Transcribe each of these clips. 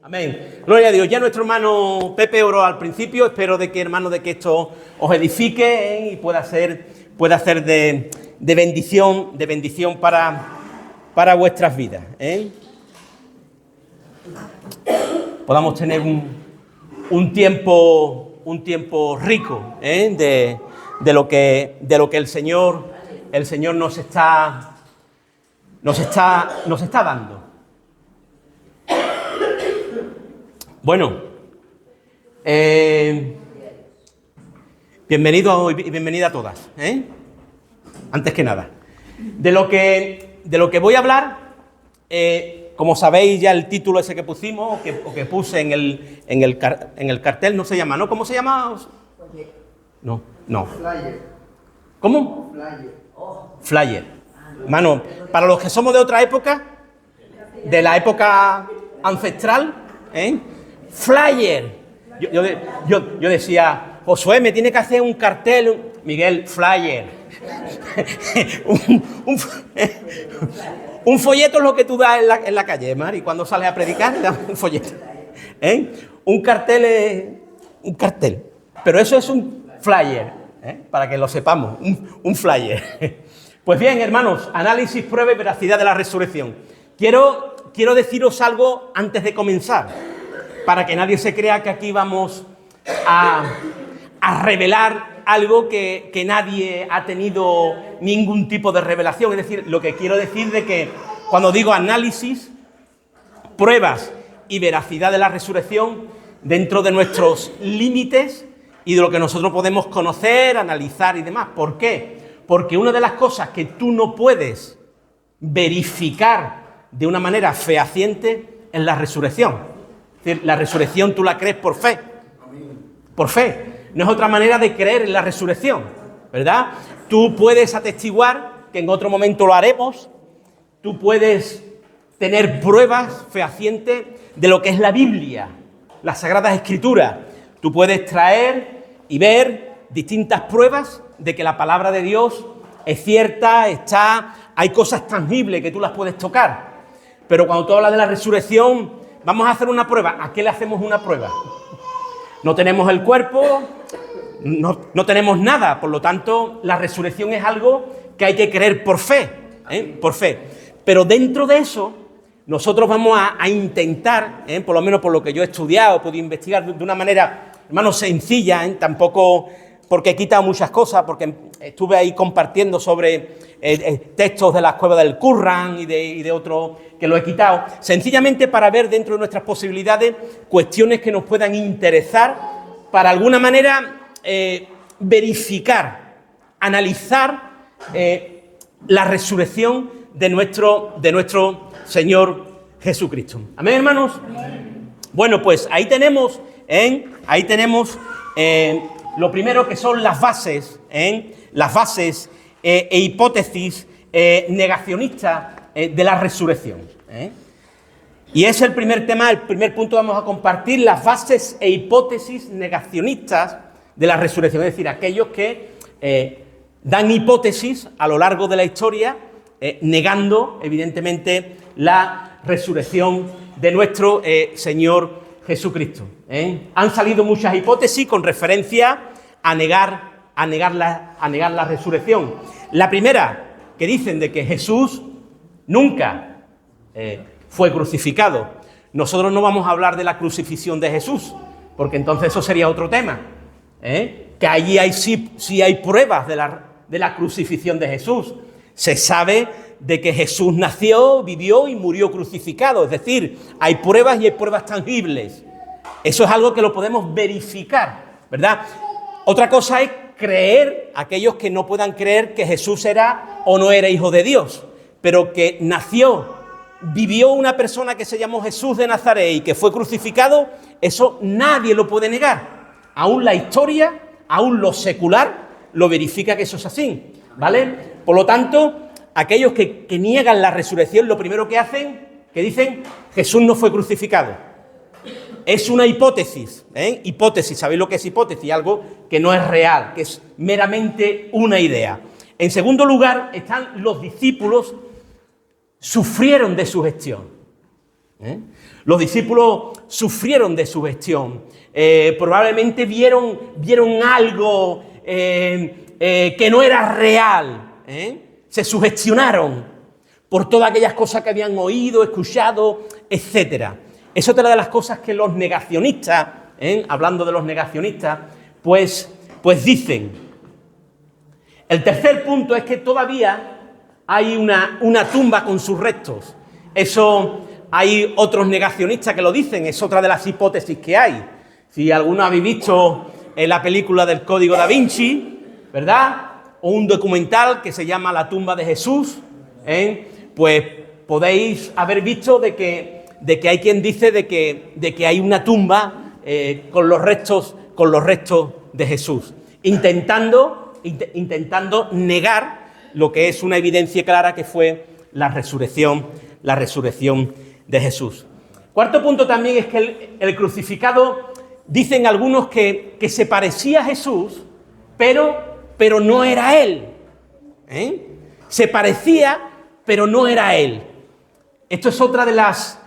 Amén. Gloria a Dios. Ya nuestro hermano Pepe oró al principio. Espero de que, hermano, de que esto os edifique y pueda ser de bendición para vuestras vidas. Podamos tener un tiempo rico de lo que el Señor nos está dando. Bueno, bienvenido y bienvenida a todas, antes que nada. De lo que voy a hablar, como sabéis ya el título ese que pusimos, o que puse en el cartel, no se llama, ¿no? ¿Cómo se llama? No. Flyer. ¿Cómo? Flyer. Flyer. Mano, para los que somos de otra época, de la época ancestral, Flyer. Yo decía, Josué, me tiene que hacer un cartel. Miguel, Flyer. Un folleto es lo que tú das en la calle, Mari, cuando sales a predicar, das un folleto. Un cartel es un cartel. Pero eso es un flyer, para que lo sepamos, un flyer. Pues bien, hermanos, análisis, prueba y veracidad de la resurrección. Quiero deciros algo antes de comenzar, para que nadie se crea que aquí vamos a revelar algo que nadie ha tenido ningún tipo de revelación. Es decir, lo que quiero decir de que cuando digo análisis, pruebas y veracidad de la resurrección, dentro de nuestros límites y de lo que nosotros podemos conocer, analizar y demás. ¿Por qué? Porque una de las cosas que tú no puedes verificar de una manera fehaciente es la resurrección. Es decir, la resurrección tú la crees por fe. Por fe. No es otra manera de creer en la resurrección, ¿verdad? Tú puedes atestiguar, que en otro momento lo haremos, tú puedes tener pruebas fehacientes de lo que es la Biblia, las Sagradas Escrituras. Tú puedes traer y ver distintas pruebas de que la palabra de Dios es cierta, hay cosas tangibles que tú las puedes tocar. Pero cuando tú hablas de la resurrección, vamos a hacer una prueba. ¿A qué le hacemos una prueba? No tenemos el cuerpo, no tenemos nada. Por lo tanto, la resurrección es algo que hay que creer por fe, por fe. Pero dentro de eso, nosotros vamos a intentar, por lo menos por lo que yo he estudiado, he podido investigar de una manera, hermano, sencilla, tampoco porque he quitado muchas cosas, porque estuve ahí compartiendo sobre textos de la Cueva del Qur'an y de otros que lo he quitado, sencillamente para ver dentro de nuestras posibilidades cuestiones que nos puedan interesar para alguna manera verificar, analizar la resurrección de nuestro Señor Jesucristo. ¿Amén, hermanos? Amén. Bueno, pues ahí tenemos lo primero que son las bases e hipótesis negacionistas de la resurrección. Y es el primer tema, el primer punto que vamos a compartir, las bases e hipótesis negacionistas de la resurrección. Es decir, aquellos que dan hipótesis a lo largo de la historia, negando, evidentemente, la resurrección de nuestro Señor Jesucristo. Han salido muchas hipótesis con referencia a negar la resurrección. La primera, que dicen de que Jesús nunca fue crucificado. Nosotros no vamos a hablar de la crucifixión de Jesús, porque entonces eso sería otro tema. Que allí sí hay pruebas de la crucifixión de Jesús. Se sabe de que Jesús nació, vivió y murió crucificado. Es decir, hay pruebas y hay pruebas tangibles. Eso es algo que lo podemos verificar, ¿verdad? Otra cosa es creer, aquellos que no puedan creer que Jesús era o no era hijo de Dios, pero que nació, vivió una persona que se llamó Jesús de Nazaret y que fue crucificado, eso nadie lo puede negar. Aún la historia, aún lo secular, lo verifica que eso es así, ¿vale? Por lo tanto, aquellos que niegan la resurrección, lo primero que hacen, que dicen, Jesús no fue crucificado. Es una hipótesis, hipótesis, ¿sabéis lo que es hipótesis? Algo que no es real, que es meramente una idea. En segundo lugar, están los discípulos, sufrieron de su gestión. ¿eh? Los discípulos sufrieron de sugestión. Probablemente vieron algo que no era real. Se sugestionaron por todas aquellas cosas que habían oído, escuchado, etc. Es otra de las cosas que los negacionistas, hablando de los negacionistas, pues dicen. El tercer punto es que todavía hay una tumba con sus restos. Eso hay otros negacionistas que lo dicen, es otra de las hipótesis que hay. Si alguno habéis visto la película del Código Da Vinci, ¿verdad? O un documental que se llama La tumba de Jesús, pues podéis haber visto de que hay quien dice de que hay una tumba con los restos de Jesús, intentando negar lo que es una evidencia clara que fue la resurrección de Jesús. Cuarto punto también es que el crucificado, dicen algunos que se parecía a Jesús, pero no era él. Se parecía, pero no era él. Esto es otra de las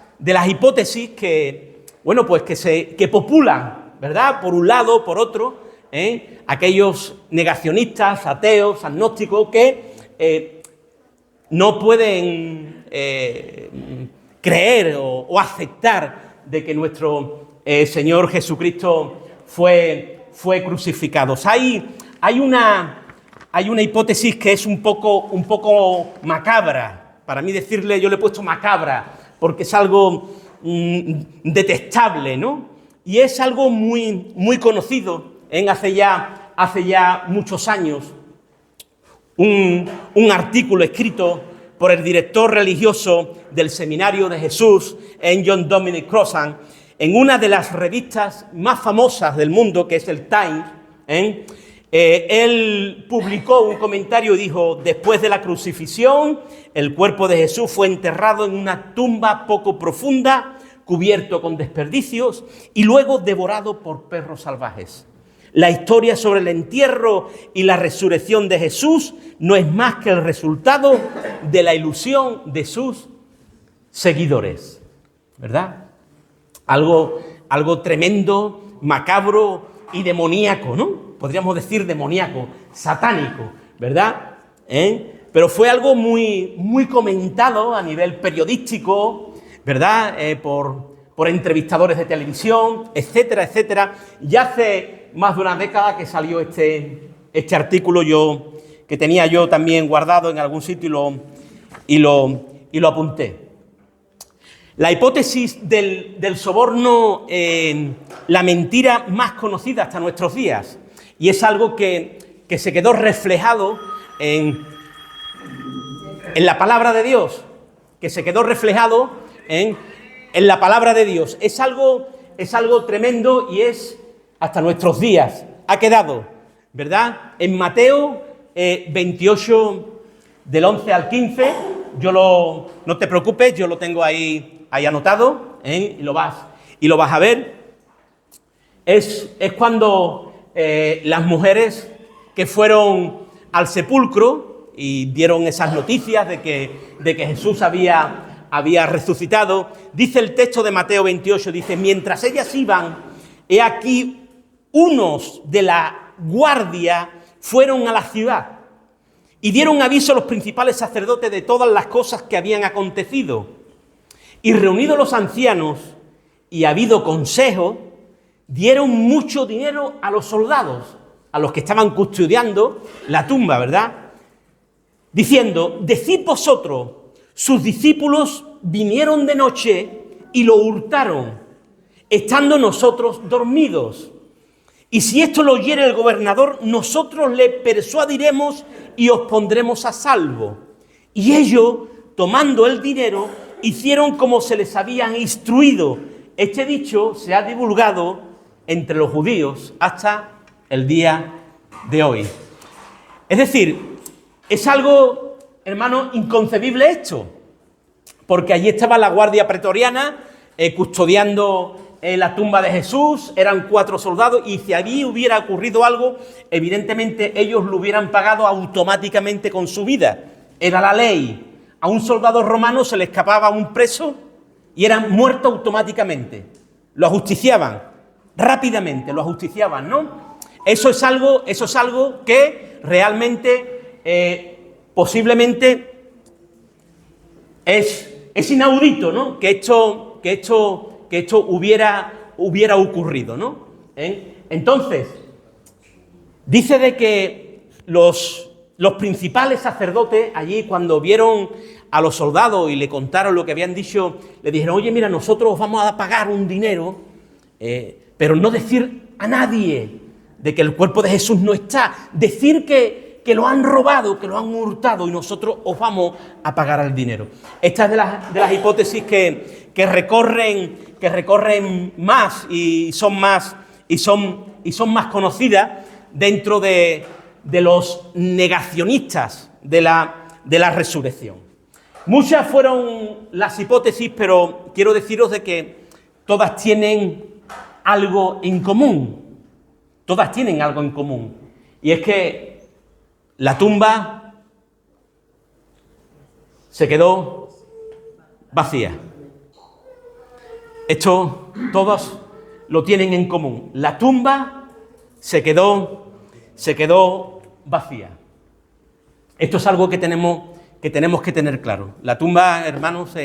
hipótesis que populan, ¿verdad? Por un lado, por otro, aquellos negacionistas, ateos, agnósticos que no pueden creer o aceptar de que nuestro Señor Jesucristo fue crucificado. Hay una hipótesis que es un poco macabra. Para mí decirle, yo le he puesto macabra, porque es algo detestable, ¿no? Y es algo muy conocido hace ya muchos años. Un artículo escrito por el director religioso del Seminario de Jesús, John Dominic Crossan, en una de las revistas más famosas del mundo, que es el Times. Él publicó un comentario y dijo: después de la crucifixión, el cuerpo de Jesús fue enterrado en una tumba poco profunda, cubierto con desperdicios y luego devorado por perros salvajes. La historia sobre el entierro y la resurrección de Jesús no es más que el resultado de la ilusión de sus seguidores, ¿verdad? Algo tremendo, macabro y demoníaco, ¿no? Podríamos decir demoníaco, satánico, ¿verdad? Pero fue algo muy comentado a nivel periodístico, ¿verdad? Por entrevistadores de televisión, etcétera, etcétera. Y hace más de una década que salió este artículo que tenía yo también guardado en algún sitio y lo apunté. La hipótesis del soborno, la mentira más conocida hasta nuestros días, y es algo que se quedó reflejado en la palabra de Dios, en la palabra de Dios. Es algo tremendo y es hasta nuestros días. Ha quedado, ¿verdad? En Mateo 28, del 11 al 15, no te preocupes, yo lo tengo ahí anotado, y lo vas a ver. Es cuando las mujeres que fueron al sepulcro y dieron esas noticias de que Jesús había resucitado, dice el texto de Mateo 28, dice: mientras ellas iban, he aquí unos de la guardia fueron a la ciudad y dieron aviso a los principales sacerdotes de todas las cosas que habían acontecido. Y reunidos los ancianos y habido consejo, dieron mucho dinero a los soldados, a los que estaban custodiando la tumba, ¿verdad? Diciendo: decid vosotros, sus discípulos vinieron de noche y lo hurtaron, estando nosotros dormidos. Y si esto lo oyere el gobernador, nosotros le persuadiremos y os pondremos a salvo. Y ellos, tomando el dinero, hicieron como se les habían instruido. Este dicho se ha divulgado entre los judíos hasta el día de hoy. Es decir, es algo, hermano, inconcebible esto, porque allí estaba la guardia pretoriana custodiando la tumba de Jesús, eran 4 soldados, y si allí hubiera ocurrido algo, evidentemente ellos lo hubieran pagado automáticamente con su vida. Era la ley. A un soldado romano se le escapaba un preso, y eran muertos automáticamente. Lo ajusticiaban rápidamente, lo ajusticiaban, ¿no? Eso es algo que realmente, posiblemente, es inaudito, ¿no? Que esto hubiera ocurrido, ¿no? Entonces, dice de que los principales sacerdotes allí, cuando vieron a los soldados y le contaron lo que habían dicho, le dijeron: oye, mira, nosotros os vamos a pagar un dinero, pero no decir a nadie de que el cuerpo de Jesús no está, decir que lo han robado, que lo han hurtado, y nosotros os vamos a pagar el dinero. Esta es de las hipótesis que recorren más y son más conocidas dentro de los negacionistas de la resurrección. Muchas fueron las hipótesis, pero quiero deciros de que todas tienen algo en común. Todas tienen algo en común. Y es que la tumba se quedó vacía. Esto todos lo tienen en común. La tumba se quedó vacía. Esto es algo que tenemos que tener claro. La tumba, hermanos,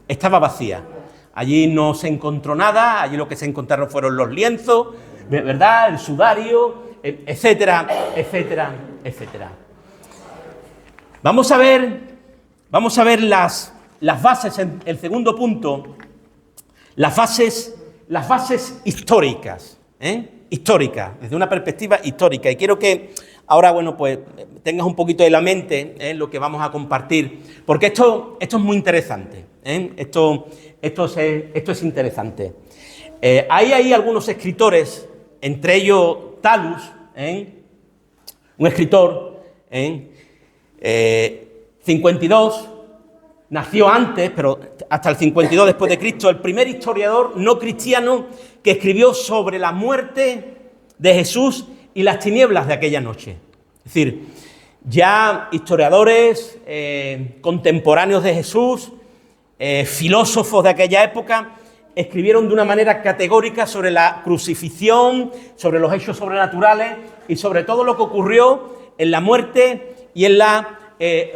estaba vacía. Allí no se encontró nada, allí lo que se encontraron fueron los lienzos, ¿verdad?, el sudario, etcétera, etcétera, etcétera. Vamos a ver las bases, en el segundo punto, las bases históricas, históricas, desde una perspectiva histórica. Y quiero que ahora, bueno, pues tengas un poquito de la mente lo que vamos a compartir, porque esto es muy interesante. Esto es interesante. Hay ahí algunos escritores, entre ellos Talus, un escritor, 52, nació antes, pero hasta el 52 después de Cristo, el primer historiador no cristiano que escribió sobre la muerte de Jesús y las tinieblas de aquella noche. Es decir, ya historiadores contemporáneos de Jesús, filósofos de aquella época, escribieron de una manera categórica sobre la crucifixión, sobre los hechos sobrenaturales y sobre todo lo que ocurrió en la muerte y en la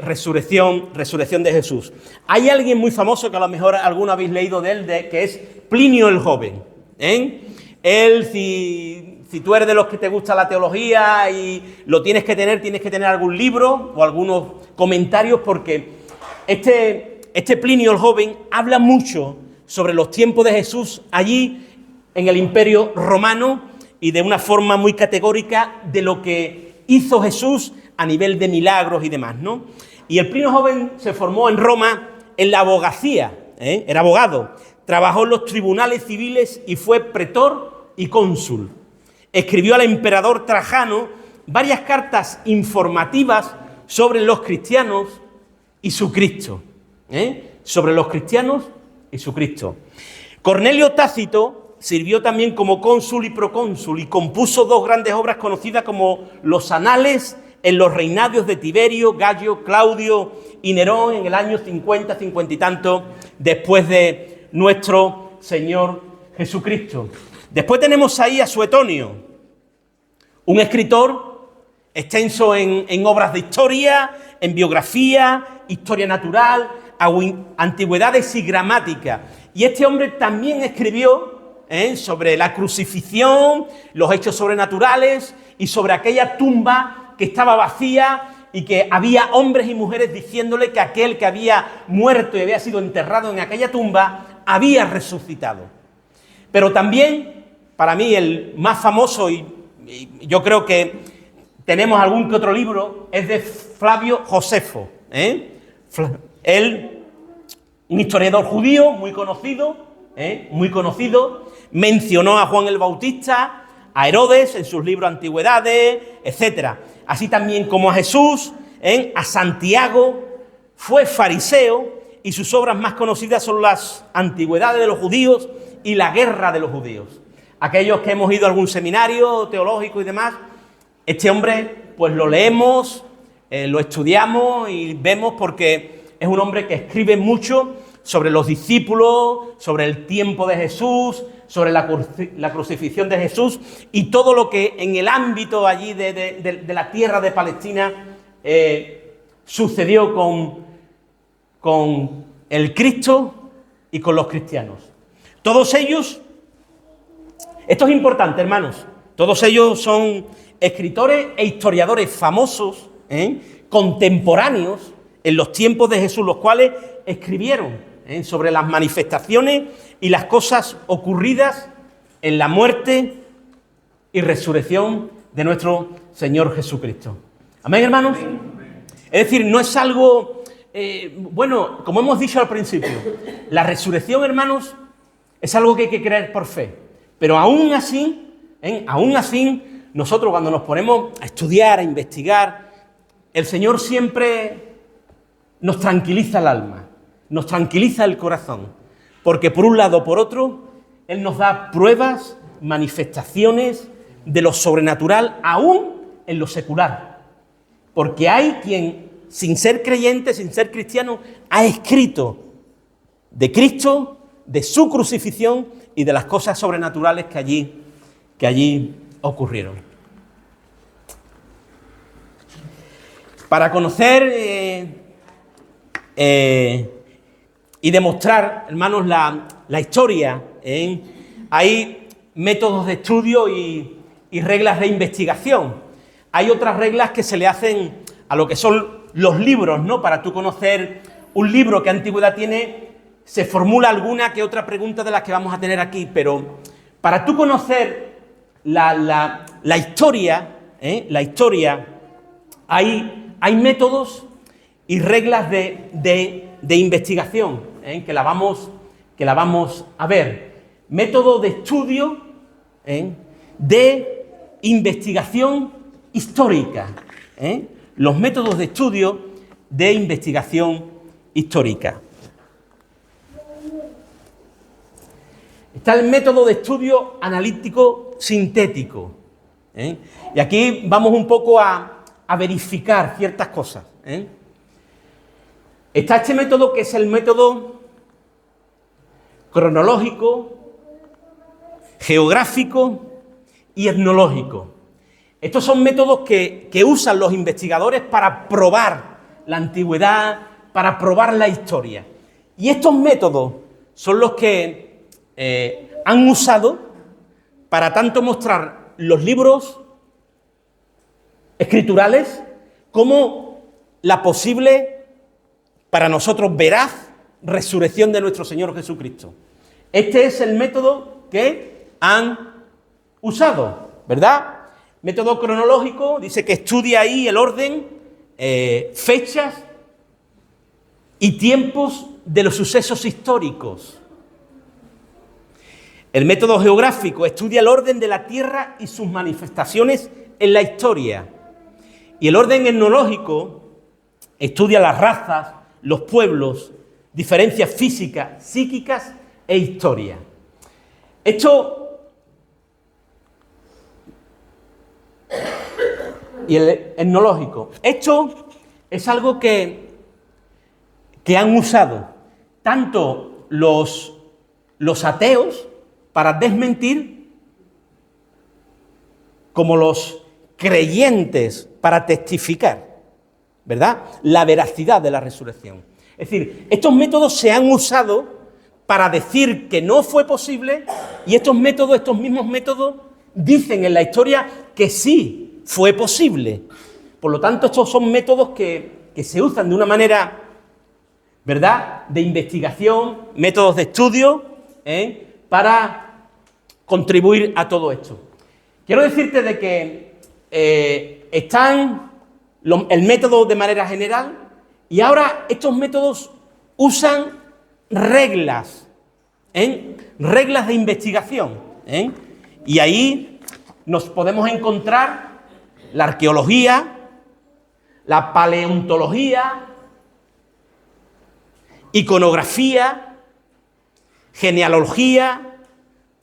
resurrección de Jesús. Hay alguien muy famoso que a lo mejor alguno habéis leído de él, que es Plinio el Joven. Él, si tú eres de los que te gusta la teología y lo tienes que tener algún libro o algunos comentarios, porque este Plinio el Joven habla mucho sobre los tiempos de Jesús allí en el Imperio Romano y de una forma muy categórica de lo que hizo Jesús a nivel de milagros y demás, ¿no? Y el Plinio Joven se formó en Roma en la abogacía, era abogado, trabajó en los tribunales civiles y fue pretor y cónsul. Escribió al emperador Trajano varias cartas informativas sobre los cristianos y su Cristo, sobre los cristianos y su Cristo. Cornelio Tácito sirvió también como cónsul y procónsul y compuso dos grandes obras conocidas como los Anales en los reinadios de Tiberio, Gallo, Claudio y Nerón en el año 50, 50 y tanto después de nuestro Señor Jesucristo. Después tenemos ahí a Suetonio, un escritor extenso en obras de historia, en biografía, historia natural, antigüedades y gramática. Y este hombre también escribió sobre la crucifixión, los hechos sobrenaturales y sobre aquella tumba que estaba vacía y que había hombres y mujeres diciéndole que aquel que había muerto y había sido enterrado en aquella tumba había resucitado. Pero también, para mí, el más famoso, y yo creo que tenemos algún que otro libro, es de Flavio Josefo. Él, un historiador judío muy conocido, mencionó a Juan el Bautista, a Herodes en sus libros Antigüedades, etcétera. Así también como a Jesús, a Santiago, fue fariseo y sus obras más conocidas son las Antigüedades de los judíos y la Guerra de los judíos. Aquellos que hemos ido a algún seminario teológico y demás, este hombre pues lo leemos, lo estudiamos y vemos porque es un hombre que escribe mucho sobre los discípulos, sobre el tiempo de Jesús, sobre la crucifixión de Jesús y todo lo que en el ámbito allí de la tierra de Palestina sucedió con el Cristo y con los cristianos. Todos ellos, esto es importante, hermanos, todos ellos son escritores e historiadores famosos, contemporáneos en los tiempos de Jesús, los cuales escribieron sobre las manifestaciones y las cosas ocurridas en la muerte y resurrección de nuestro Señor Jesucristo. ¿Amén, hermanos? Es decir, no es algo, bueno, como hemos dicho al principio, la resurrección, hermanos, es algo que hay que creer por fe. Pero aún así, nosotros cuando nos ponemos a estudiar, a investigar, el Señor siempre nos tranquiliza el alma, nos tranquiliza el corazón, porque por un lado o por otro, Él nos da pruebas, manifestaciones de lo sobrenatural, aún en lo secular. Porque hay quien, sin ser creyente, sin ser cristiano, ha escrito de Cristo, de su crucifixión y de las cosas sobrenaturales que allí ocurrieron. Para conocer y demostrar, hermanos, la historia, hay métodos de estudio y reglas de investigación. Hay otras reglas que se le hacen a lo que son los libros, ¿no? Para tú conocer un libro, qué antigüedad tiene, se formula alguna que otra pregunta de las que vamos a tener aquí, pero para tú conocer la historia, hay métodos y reglas de investigación, que la vamos a ver. Método de estudio, de investigación histórica. Los métodos de estudio de investigación histórica. Está el método de estudio analítico sintético. Y aquí vamos un poco a verificar ciertas cosas. Está este método que es el método cronológico, geográfico y etnológico. Estos son métodos que usan los investigadores para probar la antigüedad, para probar la historia. Y estos métodos son los que han usado para tanto mostrar los libros escriturales como la posible, para nosotros veraz, resurrección de nuestro Señor Jesucristo. Este es el método que han usado, ¿verdad? Método cronológico, dice que estudia ahí el orden, fechas y tiempos de los sucesos históricos. El método geográfico estudia el orden de la tierra y sus manifestaciones en la historia. Y el orden etnológico estudia las razas, los pueblos, diferencias físicas, psíquicas e historia. Y el etnológico. Esto es algo que han usado tanto los ateos para desmentir, como los creyentes para testificar, ¿verdad?, la veracidad de la resurrección. Es decir, estos métodos se han usado para decir que no fue posible, y estos mismos métodos, dicen en la historia que sí fue posible. Por lo tanto, estos son métodos que se usan de una manera, ¿verdad?, de investigación, métodos de estudio, para contribuir a todo esto. Quiero decirte de que están el método de manera general, y ahora estos métodos usan reglas, reglas de investigación, y ahí nos podemos encontrar la arqueología, la paleontología, iconografía, genealogía,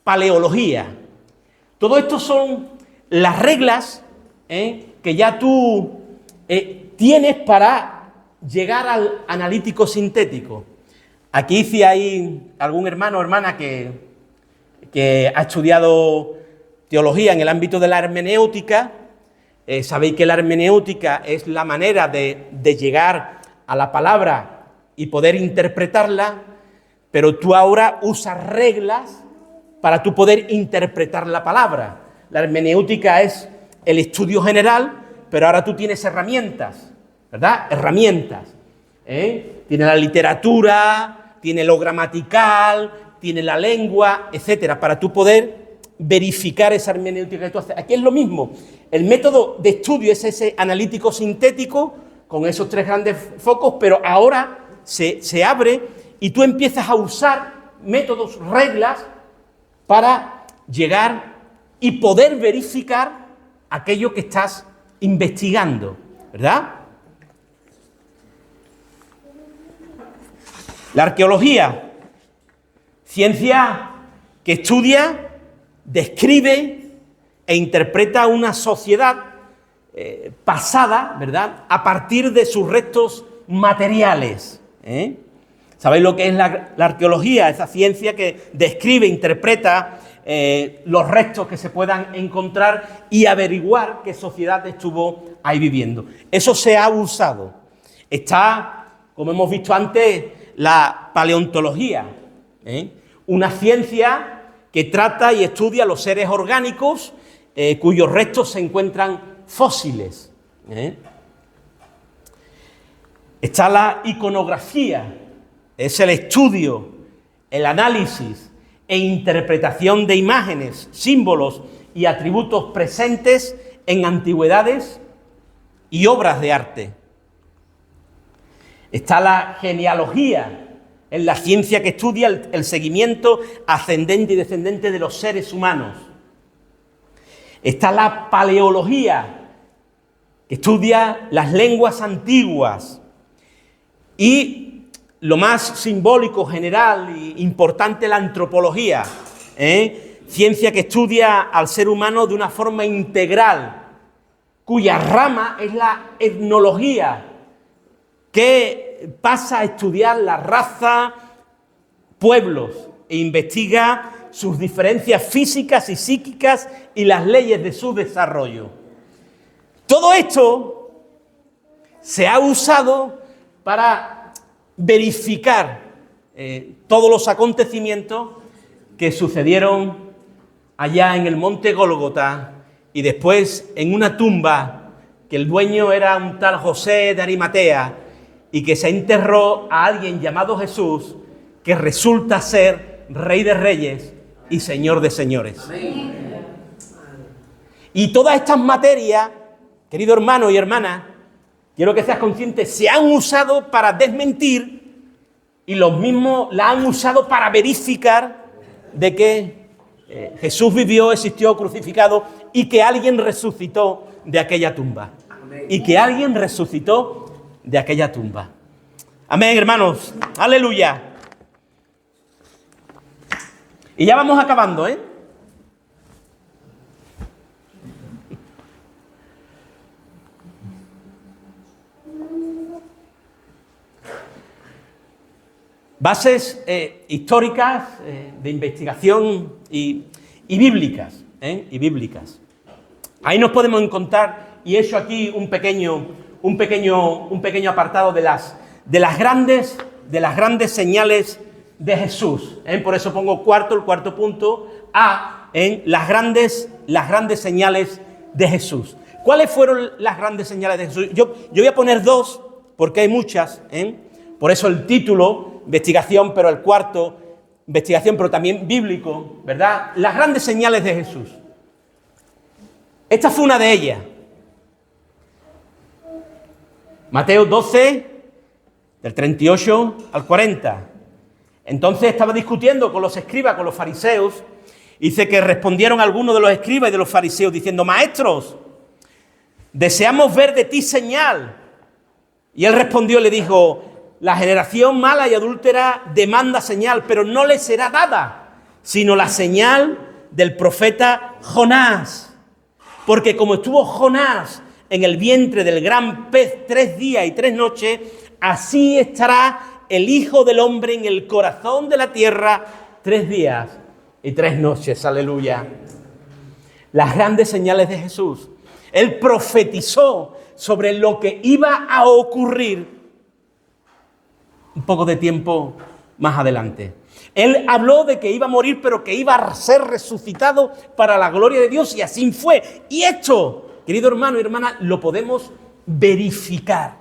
paleología. Todo esto son las reglas que ya tú tienes para llegar al analítico sintético. Aquí si hay algún hermano o hermana que ha estudiado teología en el ámbito de la hermenéutica, sabéis que la hermenéutica es la manera de llegar a la palabra y poder interpretarla, pero tú ahora usas reglas para tú poder interpretar la palabra. La hermenéutica es el estudio general, pero ahora tú tienes herramientas, ¿verdad? Herramientas. Tiene la literatura, tiene lo gramatical, tiene la lengua, etcétera, para tú poder verificar esa hermenéutica que tú haces. Aquí es lo mismo. El método de estudio es ese analítico sintético con esos tres grandes focos, pero ahora se abre y tú empiezas a usar métodos, reglas, para llegar y poder verificar aquello que estás investigando, ¿verdad? La arqueología, ciencia que estudia, describe e interpreta una sociedad pasada, ¿verdad?, a partir de sus restos materiales. ¿Sabéis lo que es la arqueología? Esa ciencia que describe, interpreta los restos que se puedan encontrar y averiguar qué sociedad estuvo ahí viviendo. Eso se ha usado. Está, como hemos visto antes, la paleontología, una ciencia que trata y estudia los seres orgánicos cuyos restos se encuentran fósiles. Está la iconografía, es el estudio, el análisis e interpretación de imágenes, símbolos y atributos presentes en antigüedades y obras de arte. Está la genealogía, es la ciencia que estudia el seguimiento ascendente y descendente de los seres humanos. Está la paleología, que estudia las lenguas antiguas. Y lo más simbólico, general e importante, la antropología, ciencia que estudia al ser humano de una forma integral, cuya rama es la etnología, que pasa a estudiar la raza, pueblos, e investiga sus diferencias físicas y psíquicas y las leyes de su desarrollo. Todo esto se ha usado para verificar todos los acontecimientos que sucedieron allá en el monte Gólgota y después en una tumba que el dueño era un tal José de Arimatea y que se enterró a alguien llamado Jesús, que resulta ser Rey de Reyes y Señor de Señores. Amén. Y todas estas materias, querido hermano y hermana, quiero que seas consciente, se han usado para desmentir y los mismos la han usado para verificar de que Jesús vivió, existió crucificado y que alguien resucitó de aquella tumba. Amén. Y que alguien resucitó de aquella tumba. Amén, hermanos. Aleluya. Y ya vamos acabando, Bases históricas, de investigación y bíblicas, y bíblicas. Ahí nos podemos encontrar, y he hecho aquí un pequeño apartado de las grandes señales de Jesús. Por eso pongo el cuarto punto, en las grandes señales de Jesús. ¿Cuáles fueron las grandes señales de Jesús? Yo voy a poner dos, porque hay muchas, Por eso el título, investigación, pero el cuarto, investigación, pero también bíblico, ¿verdad? Las grandes señales de Jesús. Esta fue una de ellas. Mateo 12, del 38 al 40. Entonces estaba discutiendo con los escribas, con los fariseos. Dice que respondieron algunos de los escribas y de los fariseos diciendo: maestros, deseamos ver de ti señal. Y él respondió y le dijo: la generación mala y adúltera demanda señal, pero no le será dada, sino la señal del profeta Jonás. Porque como estuvo Jonás en el vientre del gran pez 3 días y 3 noches, así estará el Hijo del Hombre en el corazón de la tierra 3 días y 3 noches. Aleluya. Las grandes señales de Jesús. Él profetizó sobre lo que iba a ocurrir un poco de tiempo más adelante. Él habló de que iba a morir, pero que iba a ser resucitado para la gloria de Dios, y así fue. Y esto, querido hermano y hermana, lo podemos verificar.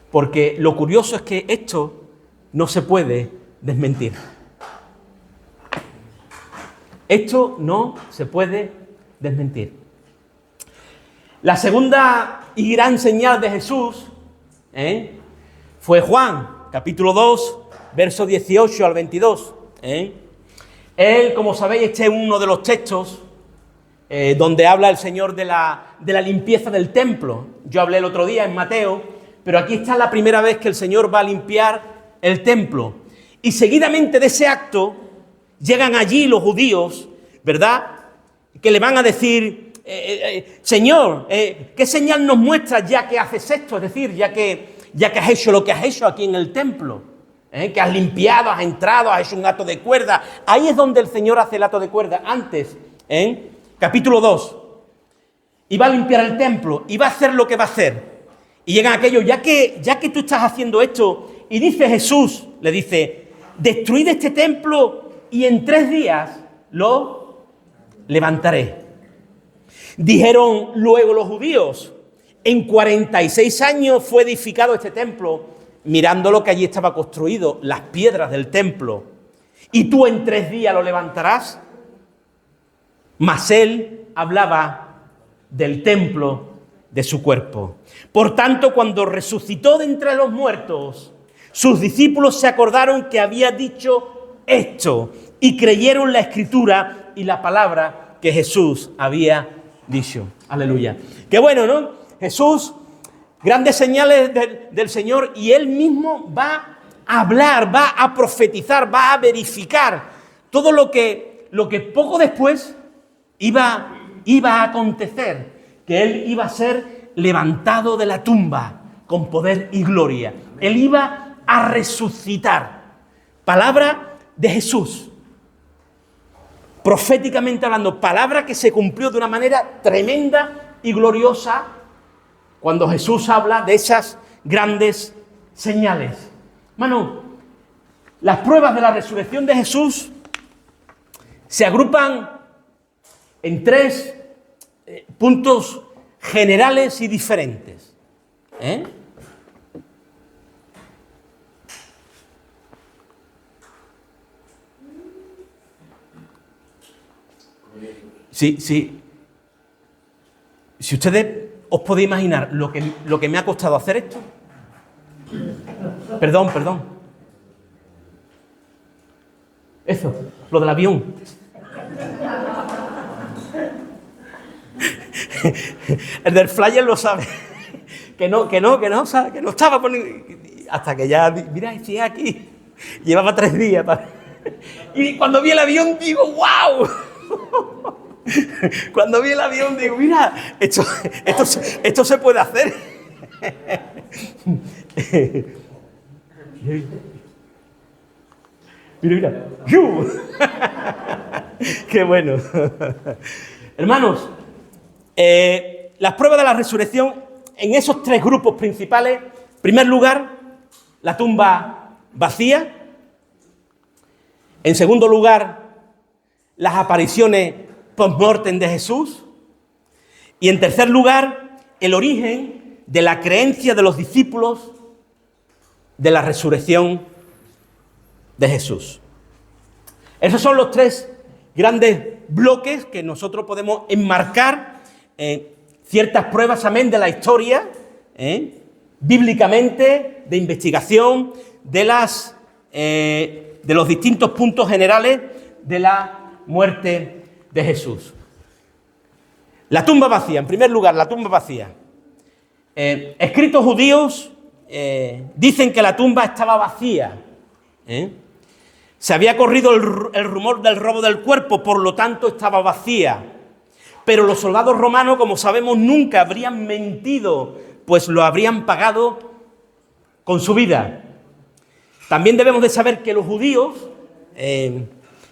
Porque lo curioso es que esto no se puede desmentir. Esto no se puede desmentir. La segunda y gran señal de Jesús fue Juan, capítulo 2, versos 18 al 22. Él, como sabéis, este es uno de los textos donde habla el Señor de la limpieza del templo. Yo hablé el otro día en Mateo, pero aquí está la primera vez que el Señor va a limpiar el templo. Y seguidamente de ese acto llegan allí los judíos, ¿verdad?, que le van a decir, Señor, ¿qué señal nos muestras ya que haces esto? Es decir, ya que has hecho lo que has hecho aquí en el templo, que has limpiado, has entrado, has hecho un acto de cuerda. Ahí es donde el Señor hace el acto de cuerda. Antes, capítulo 2, y va a limpiar el templo, y va a hacer lo que va a hacer. Y llegan aquellos, ya que tú estás haciendo esto, y dice Jesús, le dice, destruid este templo y en 3 días lo levantaré. Dijeron luego los judíos, en 46 años fue edificado este templo, mirando lo que allí estaba construido, las piedras del templo, y tú en 3 días lo levantarás. Mas él hablaba del templo de su cuerpo. Por tanto, cuando resucitó de entre los muertos, sus discípulos se acordaron que había dicho esto y creyeron la escritura y la palabra que Jesús había dicho. Aleluya. Qué bueno, ¿no? Jesús, grandes señales del Señor, y Él mismo va a hablar, va a profetizar, va a verificar todo lo que poco después iba a acontecer, que Él iba a ser levantado de la tumba con poder y gloria. Él iba a resucitar. Palabra de Jesús. Proféticamente hablando, palabra que se cumplió de una manera tremenda y gloriosa cuando Jesús habla de esas grandes señales. Hermano, las pruebas de la resurrección de Jesús se agrupan en 3 puntos generales y diferentes. Sí. Si ustedes os podéis imaginar lo que me ha costado hacer esto. Perdón. Eso, lo del avión. El del flyer lo sabe. Que no estaba poniendo. Hasta que ya, mira, estoy aquí. Llevaba 3 días. Y cuando vi el avión digo, ¡wow! Cuando vi el avión digo, mira, esto se puede hacer. Mira. Qué bueno. Hermanos, las pruebas de la resurrección en esos 3 grupos principales. En primer lugar, la tumba vacía. En segundo lugar, las apariciones post-mortem de Jesús. Y en tercer lugar, el origen de la creencia de los discípulos de la resurrección de Jesús. Esos son los 3 grandes bloques que nosotros podemos enmarcar ciertas pruebas, amén, de la historia, bíblicamente, de investigación, de los distintos puntos generales de la muerte de Jesús. La tumba vacía, en primer lugar, la tumba vacía. Escritos judíos dicen que la tumba estaba vacía. Se había corrido el rumor del robo del cuerpo, por lo tanto estaba vacía. Pero los soldados romanos, como sabemos, nunca habrían mentido, pues lo habrían pagado con su vida. También debemos de saber que los judíos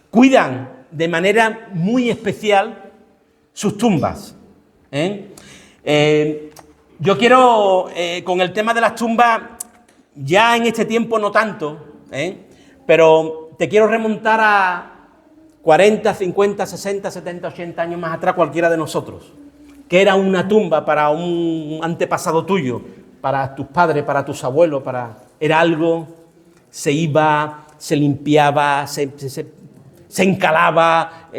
cuidan de manera muy especial sus tumbas. Yo quiero, con el tema de las tumbas, ya en este tiempo no tanto, pero te quiero remontar a 40, 50, 60, 70, 80 años más atrás, cualquiera de nosotros, que era una tumba para un antepasado tuyo, para tus padres, para tus abuelos, era algo, se iba, se limpiaba, se encalaba,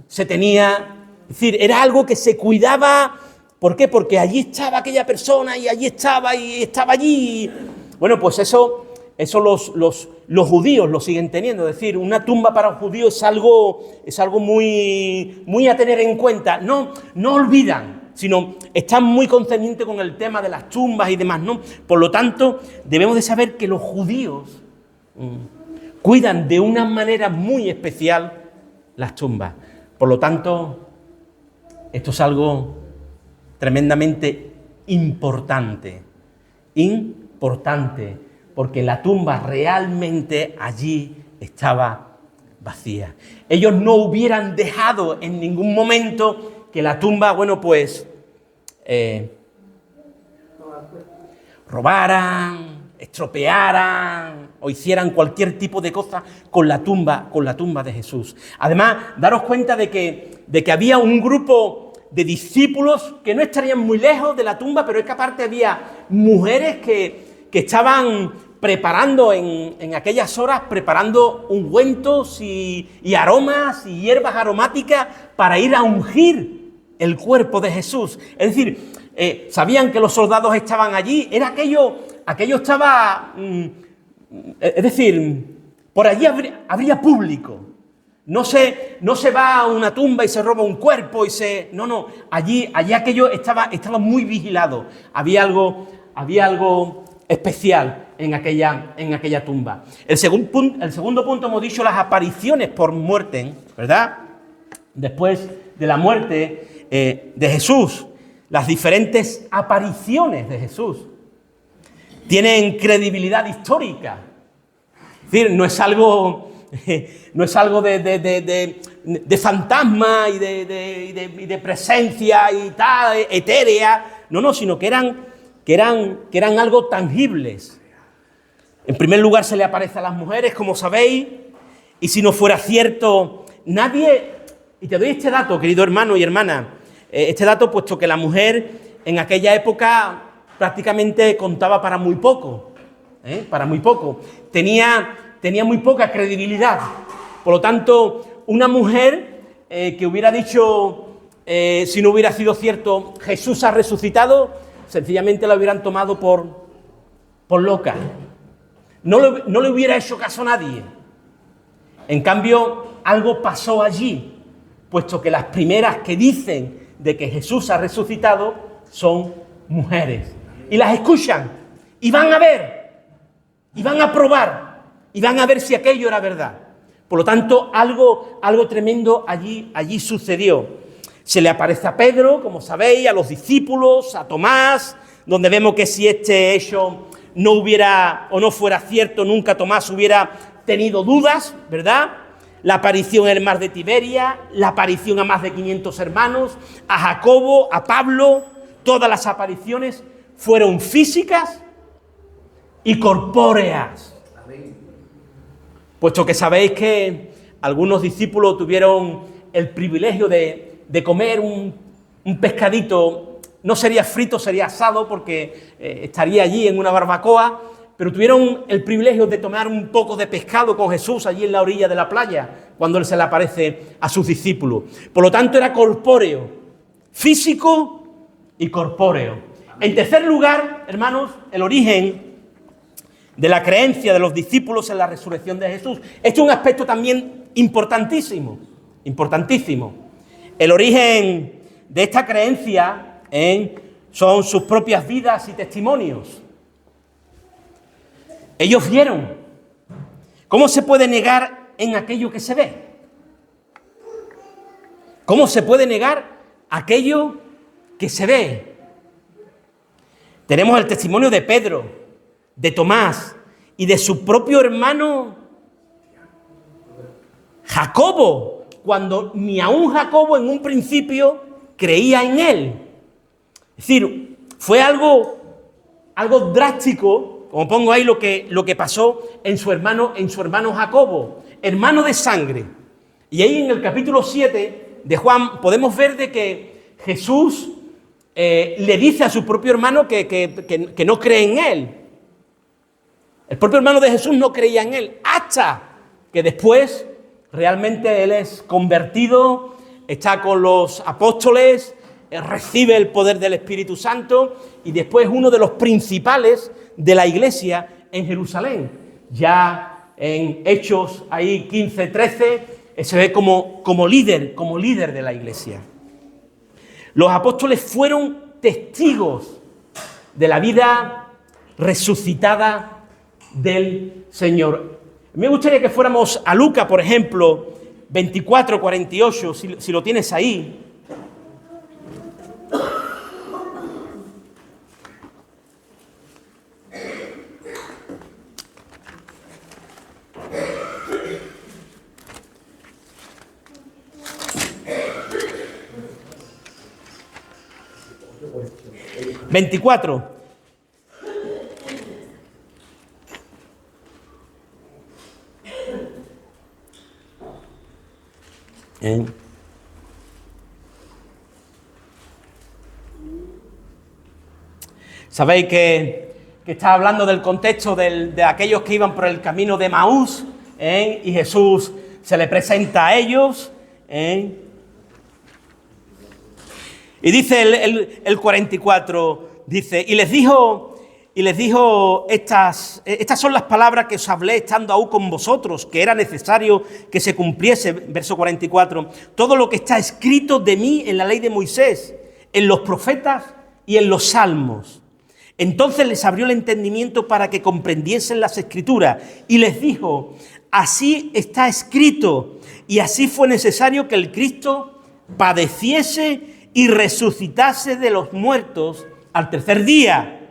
se tenía, es decir, era algo que se cuidaba. ¿Por qué? Porque allí estaba aquella persona y allí estaba allí. Bueno, pues eso los judíos lo siguen teniendo. Es decir, una tumba para un judío es algo muy a tener en cuenta. No olvidan, sino están muy concernientes con el tema de las tumbas y demás, ¿no? Por lo tanto, debemos de saber que los judíos cuidan de una manera muy especial las tumbas. Por lo tanto, esto es algo tremendamente importante, porque la tumba realmente allí estaba vacía. Ellos no hubieran dejado en ningún momento que la tumba, bueno, pues, robaran, estropearan o hicieran cualquier tipo de cosa con la tumba de Jesús. Además, daros cuenta de que había un grupo de discípulos que no estarían muy lejos de la tumba, pero es que aparte había mujeres que estaban preparando en aquellas horas, preparando ungüentos y aromas y hierbas aromáticas para ir a ungir el cuerpo de Jesús. Es decir, sabían que los soldados estaban allí, aquello estaba, es decir, por allí habría público. No se va a una tumba y se roba un cuerpo No, allí aquello estaba muy vigilado. Había algo especial en aquella tumba. El segundo punto hemos dicho las apariciones por muerte, ¿verdad? Después de la muerte de Jesús, las diferentes apariciones de Jesús tienen credibilidad histórica. Es decir, no es algo de fantasma y de presencia y tal, etérea, no, sino que eran algo tangibles. En primer lugar se le aparece a las mujeres, como sabéis, y si no fuera cierto, nadie, y te doy este dato, querido hermano y hermana, este dato puesto que la mujer en aquella época prácticamente contaba para muy poco, tenía muy poca credibilidad. Por lo tanto, una mujer que hubiera dicho, si no hubiera sido cierto, Jesús ha resucitado, sencillamente la hubieran tomado por loca. No le hubiera hecho caso a nadie. En cambio, algo pasó allí, puesto que las primeras que dicen de que Jesús ha resucitado son mujeres. Y las escuchan, y van a ver, y van a probar, y van a ver si aquello era verdad. Por lo tanto, algo tremendo allí sucedió. Se le aparece a Pedro, como sabéis, a los discípulos, a Tomás, donde vemos que si este hecho no hubiera o no fuera cierto, nunca Tomás hubiera tenido dudas, ¿verdad? La aparición en el mar de Tiberia, la aparición a más de 500 hermanos, a Jacobo, a Pablo, todas las apariciones fueron físicas y corpóreas. Puesto que sabéis que algunos discípulos tuvieron el privilegio de comer un pescadito, no sería frito, sería asado, porque estaría allí en una barbacoa, pero tuvieron el privilegio de tomar un poco de pescado con Jesús allí en la orilla de la playa, cuando Él se le aparece a sus discípulos. Por lo tanto, era corpóreo, físico y corpóreo. En tercer lugar, hermanos, el origen de la creencia de los discípulos en la resurrección de Jesús. Esto es un aspecto también importantísimo. El origen de esta creencia son sus propias vidas y testimonios. Ellos vieron. ¿Cómo se puede negar en aquello que se ve? ¿Cómo se puede negar aquello que se ve? Tenemos el testimonio de Pedro, de Tomás y de su propio hermano Jacobo, cuando ni aún Jacobo en un principio creía en él. Es decir, fue algo drástico, como pongo ahí lo que pasó en su hermano Jacobo, hermano de sangre. Y ahí en el capítulo 7 de Juan podemos ver de que Jesús le dice a su propio hermano que no cree en él. El propio hermano de Jesús no creía en él, hasta que después realmente él es convertido, está con los apóstoles, recibe el poder del Espíritu Santo y después es uno de los principales de la iglesia en Jerusalén. Ya en Hechos ahí 15-13 se ve como líder de la iglesia. Los apóstoles fueron testigos de la vida resucitada del Señor. Me gustaría que fuéramos a Lucas, por ejemplo, 24-48, si lo tienes ahí. ¿24? Sabéis que está hablando del contexto de aquellos que iban por el camino de Maús, y Jesús se le presenta a ellos. Y dice el 44, dice, y les dijo, estas son las palabras que os hablé estando aún con vosotros, que era necesario que se cumpliese, verso 44, todo lo que está escrito de mí en la ley de Moisés, en los profetas y en los salmos. Entonces les abrió el entendimiento para que comprendiesen las Escrituras y les dijo, así está escrito, y así fue necesario que el Cristo padeciese y resucitase de los muertos al tercer día,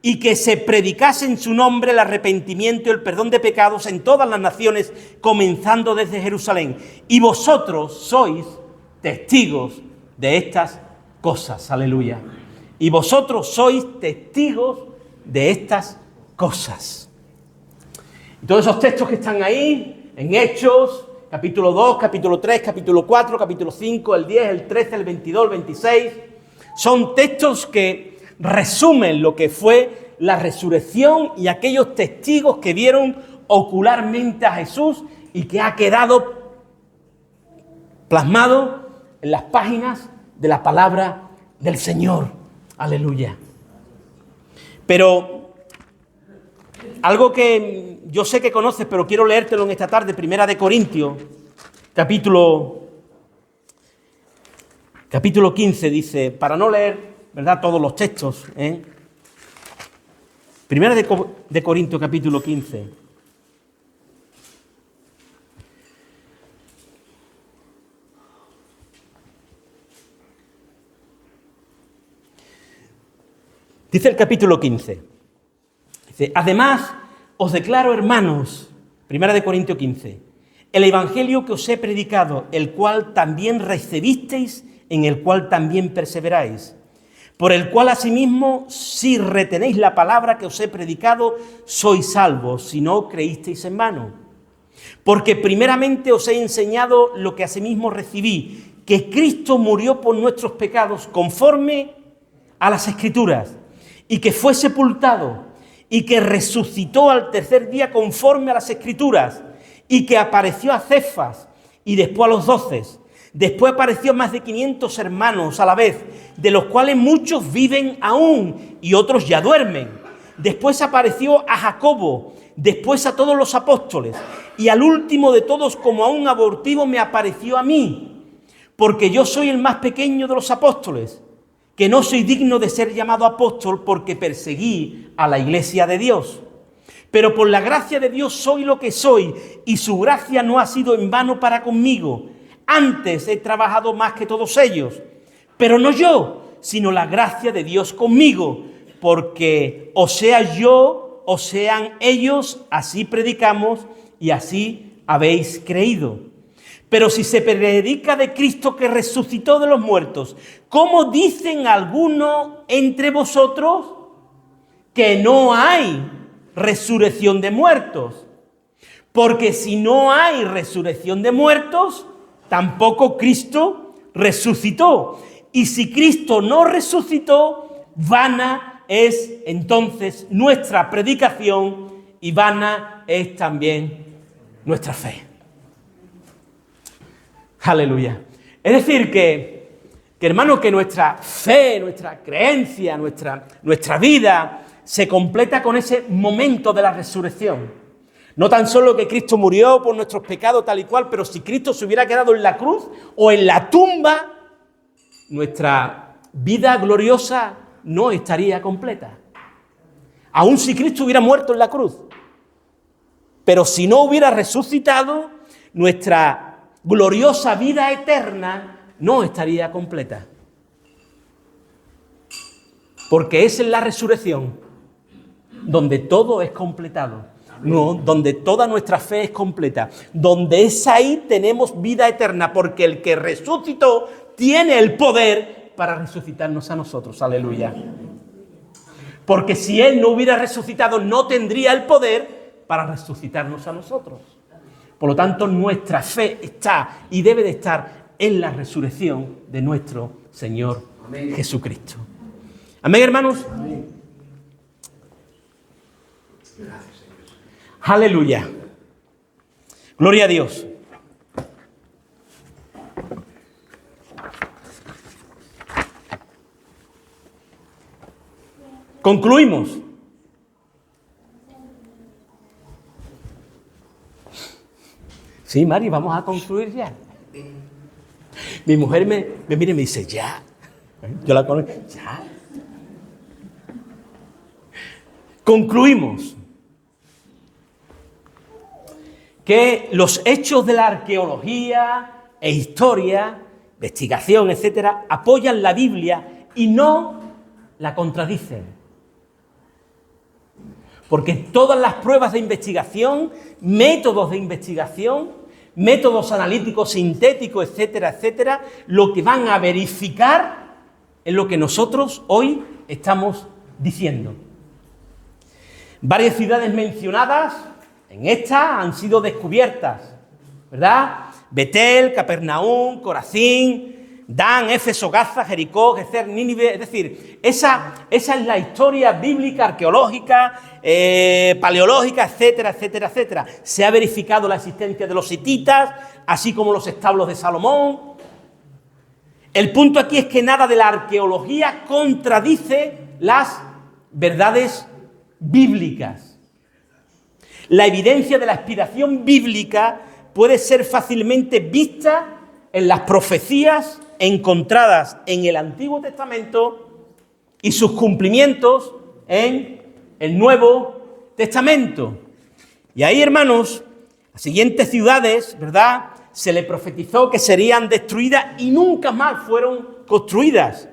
y que se predicase en su nombre el arrepentimiento y el perdón de pecados en todas las naciones, comenzando desde Jerusalén. Y vosotros sois testigos de estas cosas. Aleluya. Y vosotros sois testigos de estas cosas. Y todos esos textos que están ahí, en Hechos, capítulo 2, capítulo 3, capítulo 4, capítulo 5, el 10, el 13, el 22, el 26, son textos que resumen lo que fue la resurrección y aquellos testigos que vieron ocularmente a Jesús y que ha quedado plasmado en las páginas de la palabra del Señor. Aleluya. Pero algo que yo sé que conoces, pero quiero leértelo en esta tarde, Primera de Corintios, capítulo 15, dice, para no leer, ¿verdad?, todos los textos, Primera de Corintios, capítulo 15. Dice el capítulo 15, dice, además os declaro, hermanos, Primera de Corintios 15, el evangelio que os he predicado, el cual también recibisteis, en el cual también perseveráis, por el cual asimismo, si retenéis la palabra que os he predicado, sois salvos, si no creísteis en vano. Porque primeramente os he enseñado lo que asimismo recibí, que Cristo murió por nuestros pecados conforme a las Escrituras, y que fue sepultado, y que resucitó al tercer día conforme a las Escrituras, y que apareció a Cefas, y después a los 12. Después apareció a más de 500 hermanos a la vez, de los cuales muchos viven aún, y otros ya duermen. Después apareció a Jacobo, después a todos los apóstoles, y al último de todos, como a un abortivo, me apareció a mí, porque yo soy el más pequeño de los apóstoles, que no soy digno de ser llamado apóstol porque perseguí a la iglesia de Dios. Pero por la gracia de Dios soy lo que soy, y su gracia no ha sido en vano para conmigo. Antes he trabajado más que todos ellos, pero no yo, sino la gracia de Dios conmigo, porque o sea yo o sean ellos, así predicamos y así habéis creído. Pero si se predica de Cristo que resucitó de los muertos, ¿cómo dicen algunos entre vosotros que no hay resurrección de muertos? Porque si no hay resurrección de muertos, tampoco Cristo resucitó. Y si Cristo no resucitó, vana es entonces nuestra predicación y vana es también nuestra fe. Aleluya. Es decir que hermano, que nuestra fe, nuestra creencia, nuestra vida se completa con ese momento de la resurrección. No tan solo que Cristo murió por nuestros pecados tal y cual, pero si Cristo se hubiera quedado en la cruz o en la tumba, nuestra vida gloriosa no estaría completa. Aun si Cristo hubiera muerto en la cruz. Pero si no hubiera resucitado, nuestra gloriosa vida eterna no estaría completa. Porque es en la resurrección donde todo es completado, no, donde toda nuestra fe es completa, donde es ahí tenemos vida eterna, porque el que resucitó tiene el poder para resucitarnos a nosotros. Aleluya. Porque si Él no hubiera resucitado, no tendría el poder para resucitarnos a nosotros. Por lo tanto, nuestra fe está y debe de estar en la resurrección de nuestro Señor Amén. Jesucristo. Amén, hermanos. Amén. Aleluya. Gloria a Dios. Concluimos. Sí, Mari, vamos a concluir ya. Mi mujer me mira y me dice, ya. Yo la conozco, ya. Concluimos que los hechos de la arqueología e historia, investigación, etcétera, apoyan la Biblia y no la contradicen. Porque todas las pruebas de investigación, métodos de investigación, métodos analíticos, sintéticos, etcétera, etcétera, lo que van a verificar es lo que nosotros hoy estamos diciendo. Varias ciudades mencionadas en esta han sido descubiertas, ¿verdad? Betel, Capernaum, Corazín, Dan, Éfeso, Gaza, Jericó, Gezer, Nínive. Es decir, esa es la historia bíblica, arqueológica, paleológica, etcétera, etcétera, etcétera. Se ha verificado la existencia de los hititas, así como los establos de Salomón. El punto aquí es que nada de la arqueología contradice las verdades bíblicas. La evidencia de la inspiración bíblica puede ser fácilmente vista en las profecías encontradas en el Antiguo Testamento y sus cumplimientos en el Nuevo Testamento. Y ahí, hermanos, las siguientes ciudades, ¿verdad?, se le profetizó que serían destruidas y nunca más fueron construidas.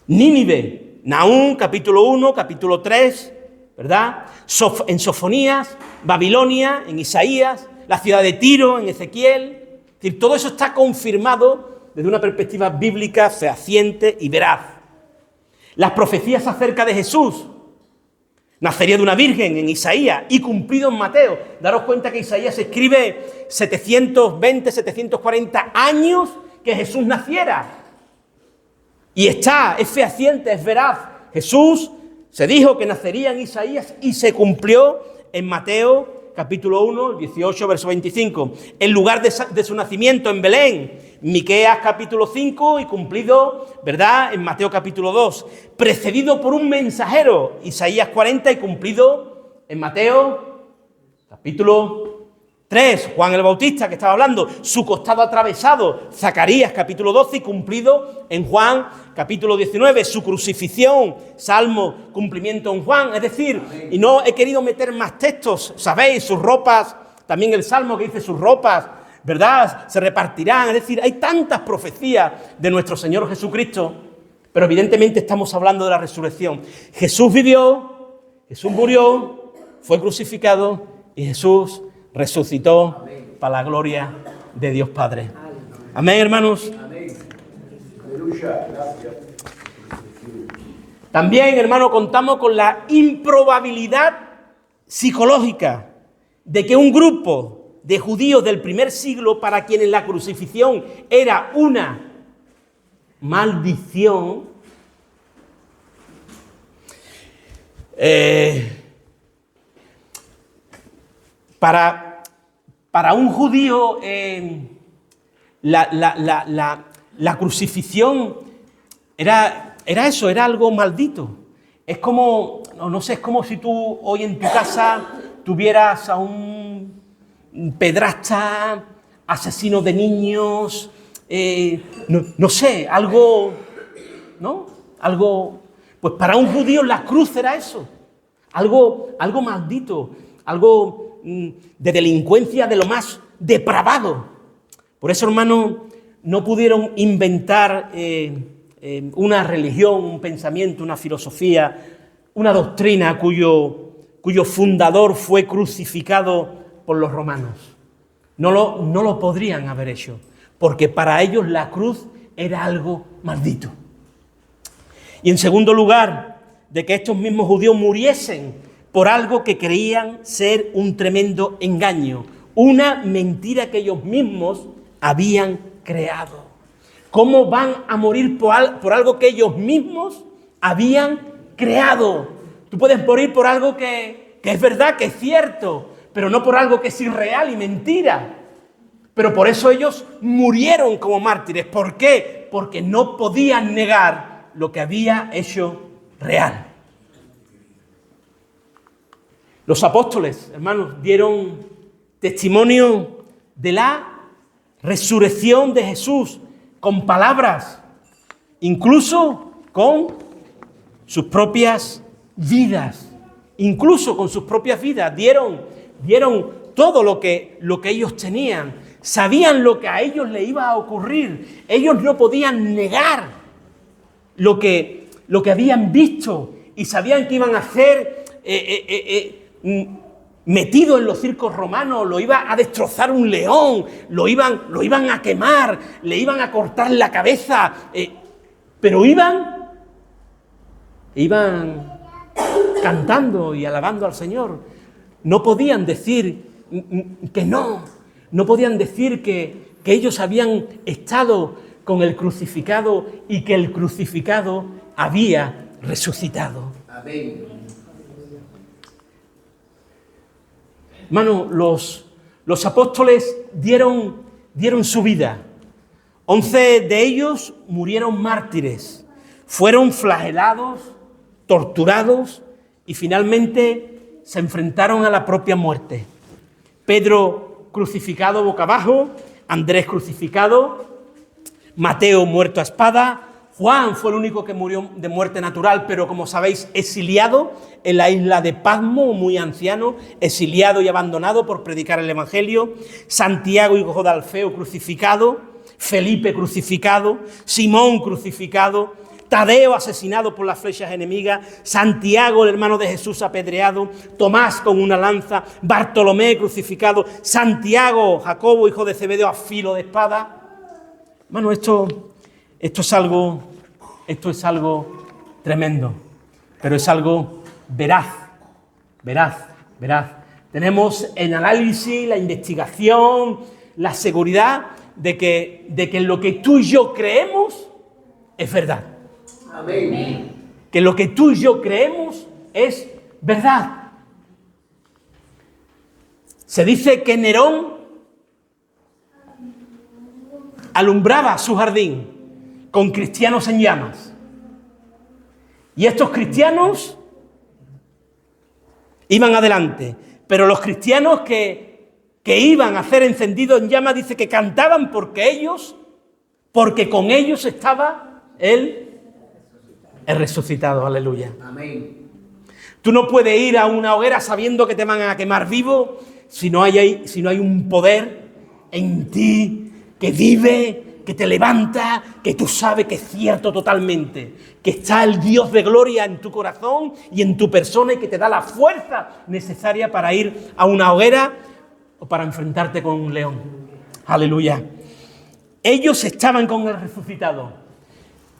Nínive, Nahum, capítulo 1, capítulo 3, ¿verdad? En Sofonías, Babilonia, en Isaías, la ciudad de Tiro, en Ezequiel. Es decir, todo eso está confirmado desde una perspectiva bíblica fehaciente y veraz. Las profecías acerca de Jesús, nacería de una virgen en Isaías y cumplido en Mateo. Daros cuenta que Isaías escribe 720, 740 años que Jesús naciera. Y es fehaciente, es veraz. Jesús se dijo que nacería en Isaías y se cumplió en Mateo capítulo 1, 18, verso 25. El lugar de su nacimiento en Belén, Miqueas capítulo 5 y cumplido, ¿verdad?, en Mateo capítulo 2. Precedido por un mensajero, Isaías 40 y cumplido en Mateo capítulo 3. Juan el Bautista, que estaba hablando, su costado atravesado, Zacarías capítulo 12 y cumplido en Juan capítulo 19. Su crucifixión, Salmo, cumplimiento en Juan. Es decir, y no he querido meter más textos, sabéis, sus ropas, también el Salmo que dice sus ropas, ¿verdad?, se repartirán. Es decir, hay tantas profecías de nuestro Señor Jesucristo Pero evidentemente estamos hablando de la resurrección. Jesús vivió, Jesús murió, fue crucificado y Jesús resucitó para la gloria de Dios Padre. Amén, hermanos. También, hermano, contamos con la improbabilidad psicológica de que un grupo de judíos del primer siglo, para quienes la crucifixión era una maldición, para un judío la crucifixión era eso, era algo maldito. Es como, no sé, es como si tú hoy en tu casa tuvieras a un pedrasta, asesino de niños, no sé, algo, ¿no? Algo, pues para un judío la cruz era eso, algo maldito, algo de delincuencia de lo más depravado. Por eso, hermano, no pudieron inventar una religión, un pensamiento, una filosofía, una doctrina cuyo fundador fue crucificado por los romanos. No lo podrían haber hecho, porque para ellos la cruz era algo maldito. Y en segundo lugar, de que estos mismos judíos muriesen por algo que creían ser un tremendo engaño, una mentira que ellos mismos habían creado. ¿Cómo van a morir por algo que ellos mismos habían creado? Tú puedes morir por algo que es verdad, que es cierto, pero no por algo que es irreal y mentira. Pero por eso ellos murieron como mártires. ¿Por qué? Porque no podían negar lo que había hecho real. Los apóstoles, hermanos, dieron testimonio de la resurrección de Jesús con palabras, incluso con sus propias vidas. Incluso con sus propias vidas dieron todo lo que ellos tenían. Sabían lo que a ellos les iba a ocurrir. Ellos no podían negar lo que habían visto y sabían que iban a hacer metido en los circos romanos, lo iba a destrozar un león, lo iban a quemar, le iban a cortar la cabeza, pero iban cantando y alabando al Señor. No podían decir que no podían decir que ellos habían estado con el crucificado y que el crucificado había resucitado. Amén. Hermano, los apóstoles dieron su vida. 11 de ellos murieron mártires. Fueron flagelados, torturados y finalmente se enfrentaron a la propia muerte. Pedro crucificado boca abajo, Andrés crucificado, Mateo muerto a espada, Juan fue el único que murió de muerte natural, pero como sabéis, exiliado en la isla de Patmos, muy anciano, exiliado y abandonado por predicar el Evangelio. Santiago, hijo de Alfeo, crucificado. Felipe, crucificado. Simón, crucificado. Tadeo, asesinado por las flechas enemigas. Santiago, el hermano de Jesús, apedreado. Tomás, con una lanza. Bartolomé, crucificado. Santiago, Jacobo, hijo de Zebedeo, a filo de espada. Hermano, esto es algo tremendo, pero es algo veraz. Tenemos el análisis, la investigación, la seguridad de que lo que tú y yo creemos es verdad. Amén. Que lo que tú y yo creemos es verdad. Se dice que Nerón alumbraba su jardín con cristianos en llamas. Y estos cristianos iban adelante. Pero los cristianos que iban a ser encendidos en llamas, dice que cantaban porque con ellos estaba el resucitado. Aleluya. Amén. Tú no puedes ir a una hoguera sabiendo que te van a quemar vivo si no hay un poder en ti que vive, que te levanta, que tú sabes que es cierto totalmente, que está el Dios de gloria en tu corazón y en tu persona y que te da la fuerza necesaria para ir a una hoguera o para enfrentarte con un león. Aleluya. Ellos estaban con el resucitado.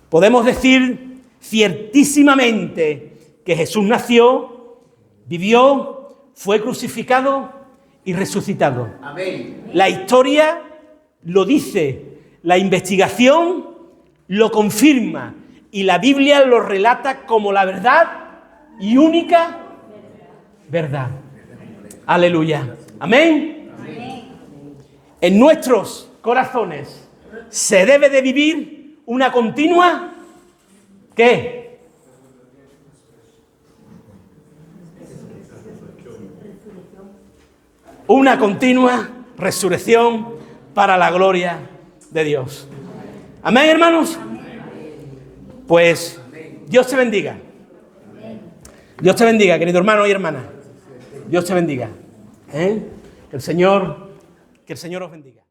Podemos decir ciertísimamente que Jesús nació, vivió, fue crucificado y resucitado. Amén. La historia lo dice, la investigación lo confirma y la Biblia lo relata como la verdad y única verdad. Aleluya. Amén. Amén. En nuestros corazones se debe de vivir una continua, ¿qué? Una continua resurrección para la gloria de Dios. Amén, hermanos. Pues Dios te bendiga. Dios te bendiga, querido hermano y hermana. Dios te bendiga. Que el Señor os bendiga.